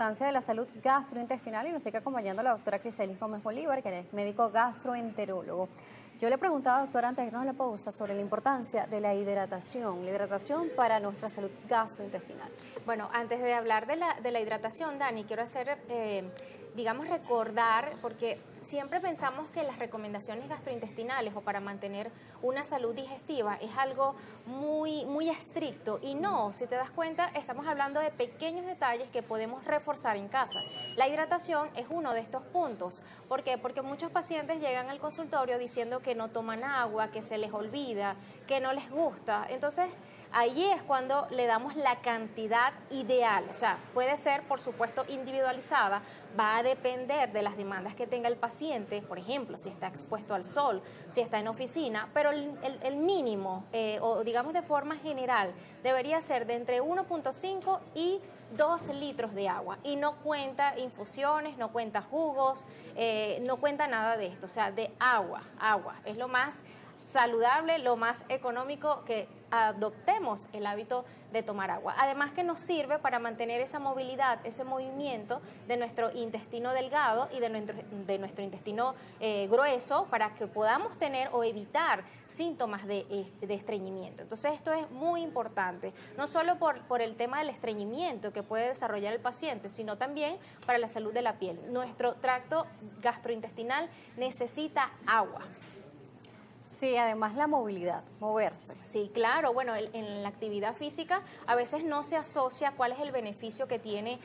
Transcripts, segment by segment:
Importancia de la salud gastrointestinal y nos sigue acompañando la doctora Criselis Gómez Bolívar, que es médico gastroenterólogo. Yo le preguntaba, doctora, antes de irnos a la pausa, sobre la importancia de la hidratación para nuestra salud gastrointestinal. Bueno, antes de hablar de la hidratación, Dani, quiero hacer, digamos, recordar, porque siempre pensamos que las recomendaciones gastrointestinales o para mantener una salud digestiva es algo muy estricto, y no, si te das cuenta, estamos hablando de pequeños detalles que podemos reforzar en casa. La hidratación es uno de estos puntos. ¿Por qué? Porque muchos pacientes llegan al consultorio diciendo que no toman agua, que se les olvida, que no les gusta. Entonces, allí es cuando le damos la cantidad ideal. O sea, puede ser, por supuesto, individualizada, va a depender de las demandas que tenga el paciente, por ejemplo, si está expuesto al sol, si está en oficina, pero el mínimo, o digamos de forma general, debería ser de entre 1.5 y 2 litros de agua, y no cuenta infusiones, no cuenta jugos, no cuenta nada de esto. O sea, de agua es lo más saludable, lo más económico, que adoptemos el hábito de tomar agua. Además que nos sirve para mantener esa movilidad, ese movimiento de nuestro intestino delgado y de nuestro intestino grueso, para que podamos tener o evitar síntomas de estreñimiento. Entonces esto es muy importante, no solo por el tema del estreñimiento que puede desarrollar el paciente, sino también para la salud de la piel. Nuestro tracto gastrointestinal necesita agua. Sí, además la movilidad, moverse. Sí, claro. Bueno, en la actividad física a veces no se asocia cuál es el beneficio que tiene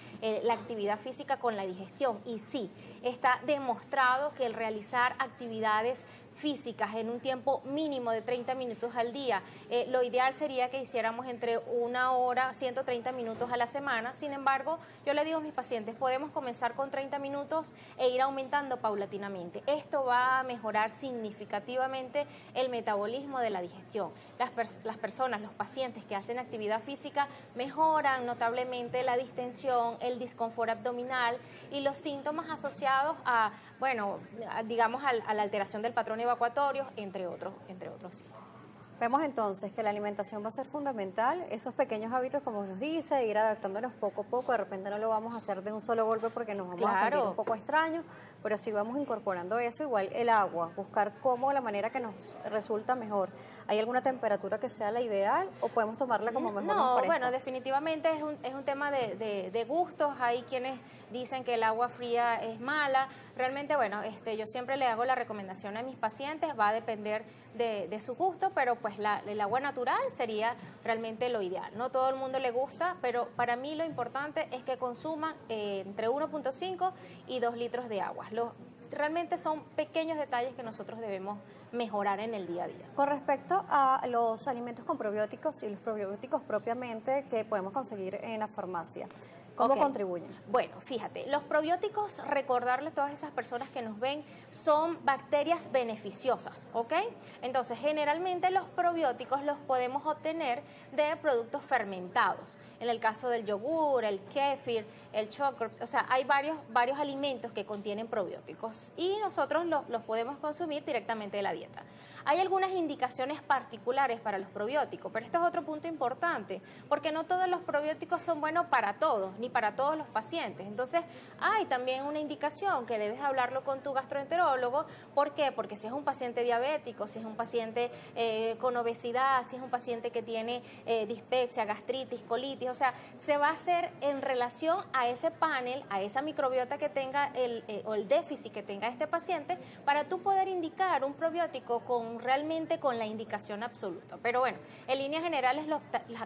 la actividad física con la digestión. Y sí, está demostrado que el realizar actividades físicas en un tiempo mínimo de 30 minutos al día, lo ideal sería que hiciéramos entre 1 hora, 130 minutos a la semana. Sin embargo, yo le digo a mis pacientes, podemos comenzar con 30 minutos e ir aumentando paulatinamente. Esto va a mejorar significativamente el metabolismo de la digestión. Las personas, los pacientes que hacen actividad física mejoran notablemente la distensión, el disconfort abdominal y los síntomas asociados a, bueno, digamos a la alteración del patrón evacuatorio, entre otros. Vemos entonces que la alimentación va a ser fundamental, esos pequeños hábitos, como nos dice, ir adaptándonos poco a poco. De repente no lo vamos a hacer de un solo golpe porque nos vamos a sentir un poco extraños, pero si vamos incorporando eso, igual el agua, buscar cómo la manera que nos resulta mejor. ¿Hay alguna temperatura que sea la ideal o podemos tomarla como mejor nos parezca? Bueno, definitivamente es un tema de gustos. Hay quienes dicen que el agua fría es mala. Realmente, bueno, yo siempre le hago la recomendación a mis pacientes, va a depender de su gusto, pero pues el agua natural sería realmente lo ideal. No todo el mundo le gusta, pero para mí lo importante es que consuman entre 1.5 y 2 litros de agua. Realmente son pequeños detalles que nosotros debemos mejorar en el día a día. Con respecto a los alimentos con probióticos y los probióticos propiamente que podemos conseguir en la farmacia, ¿cómo contribuyen? Bueno, fíjate, los probióticos, recordarle a todas esas personas que nos ven, son bacterias beneficiosas, ¿ok? Entonces, generalmente los probióticos los podemos obtener de productos fermentados. En el caso del yogur, el kéfir, el chocolate, o sea, hay varios alimentos que contienen probióticos y nosotros los podemos consumir directamente de la dieta. Hay algunas indicaciones particulares para los probióticos, pero esto es otro punto importante, porque no todos los probióticos son buenos para todos, ni para todos los pacientes. Entonces, hay también una indicación que debes hablarlo con tu gastroenterólogo. ¿Por qué? Porque si es un paciente diabético, si es un paciente con obesidad, si es un paciente que tiene dispepsia, gastritis, colitis, o sea, se va a hacer en relación a ese panel, a esa microbiota que tenga o el déficit que tenga este paciente, para tú poder indicar un probiótico realmente con la indicación absoluta. Pero bueno, en líneas generales los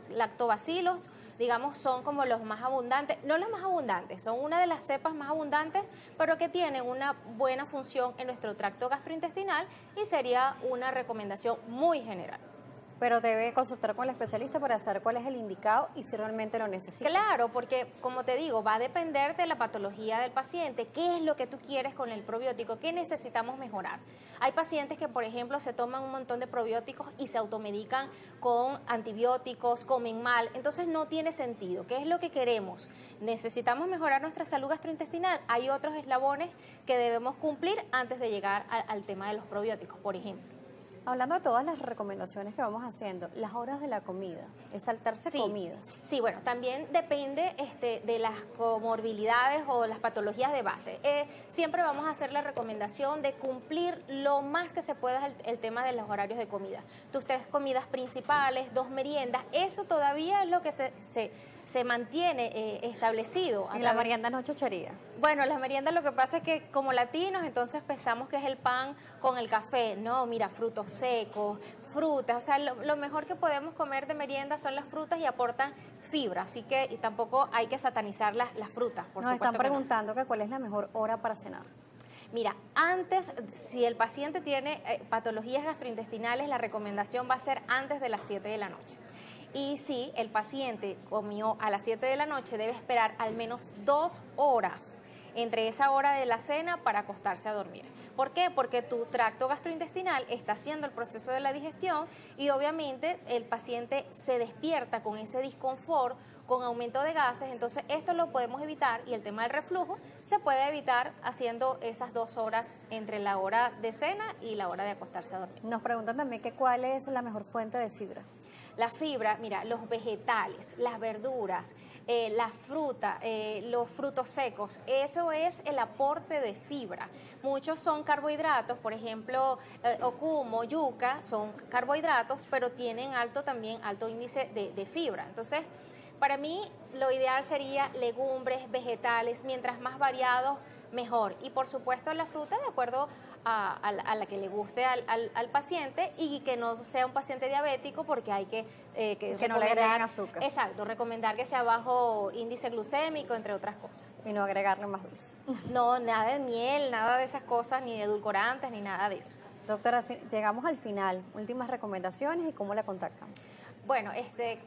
lactobacilos, digamos, son como los más abundantes, no los más abundantes, son una de las cepas más abundantes, pero que tienen una buena función en nuestro tracto gastrointestinal, y sería una recomendación muy general. Pero debe consultar con el especialista para saber cuál es el indicado y si realmente lo necesita. Claro, porque como te digo, va a depender de la patología del paciente, qué es lo que tú quieres con el probiótico, qué necesitamos mejorar. Hay pacientes que, por ejemplo, se toman un montón de probióticos y se automedican con antibióticos, comen mal, entonces no tiene sentido. ¿Qué es lo que queremos? Necesitamos mejorar nuestra salud gastrointestinal. Hay otros eslabones que debemos cumplir antes de llegar al tema de los probióticos, por ejemplo. Hablando de todas las recomendaciones que vamos haciendo, las horas de la comida, el saltarse comidas. Sí, bueno, también depende de las comorbilidades o las patologías de base. Siempre vamos a hacer la recomendación de cumplir lo más que se pueda el tema de los horarios de comida. Tus 3 comidas principales, 2 meriendas, eso todavía es lo que se mantiene establecido. ¿Y la merienda no chuchería? Bueno, las meriendas lo que pasa es que como latinos entonces pensamos que es el pan con el café. No, mira, frutos secos, frutas, o sea, lo mejor que podemos comer de merienda son las frutas y aportan fibra, así que y tampoco hay que satanizar las frutas, por supuesto. Nos están preguntando que cuál es la mejor hora para cenar. Mira, antes, si el paciente tiene patologías gastrointestinales, la recomendación va a ser antes de las 7 de la noche. Y si el paciente comió a las 7 de la noche, debe esperar al menos 2 horas entre esa hora de la cena para acostarse a dormir. ¿Por qué? Porque tu tracto gastrointestinal está haciendo el proceso de la digestión y obviamente el paciente se despierta con ese disconfort, con aumento de gases, entonces esto lo podemos evitar y el tema del reflujo se puede evitar haciendo esas 2 horas entre la hora de cena y la hora de acostarse a dormir. Nos preguntan también que cuál es la mejor fuente de fibra. La fibra, mira, los vegetales, las verduras, la fruta, los frutos secos, eso es el aporte de fibra. Muchos son carbohidratos, por ejemplo, ocumo, yuca, son carbohidratos, pero tienen también alto índice de fibra. Entonces, para mí, lo ideal sería legumbres, vegetales, mientras más variados, mejor. Y por supuesto la fruta de acuerdo a la que le guste al paciente y que no sea un paciente diabético porque hay que no le agreguen azúcar. Exacto, recomendar que sea bajo índice glucémico, entre otras cosas. Y no agregarle más dulce. No, nada de miel, nada de esas cosas, ni de edulcorantes, ni nada de eso. Doctora, llegamos al final. Últimas recomendaciones y cómo la contactan. Bueno,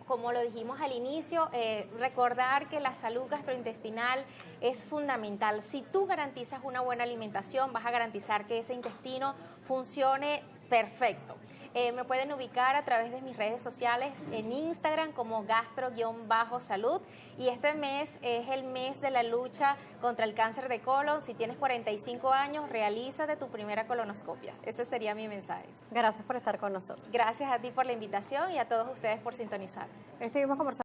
como lo dijimos al inicio, recordar que la salud gastrointestinal es fundamental. Si tú garantizas una buena alimentación, vas a garantizar que ese intestino funcione perfecto. Me pueden ubicar a través de mis redes sociales en Instagram como gastro-salud y este mes es el mes de la lucha contra el cáncer de colon. Si tienes 45 años, realízate tu primera colonoscopia. Ese sería mi mensaje. Gracias por estar con nosotros. Gracias a ti por la invitación y a todos ustedes por sintonizar. Estuvimos conversando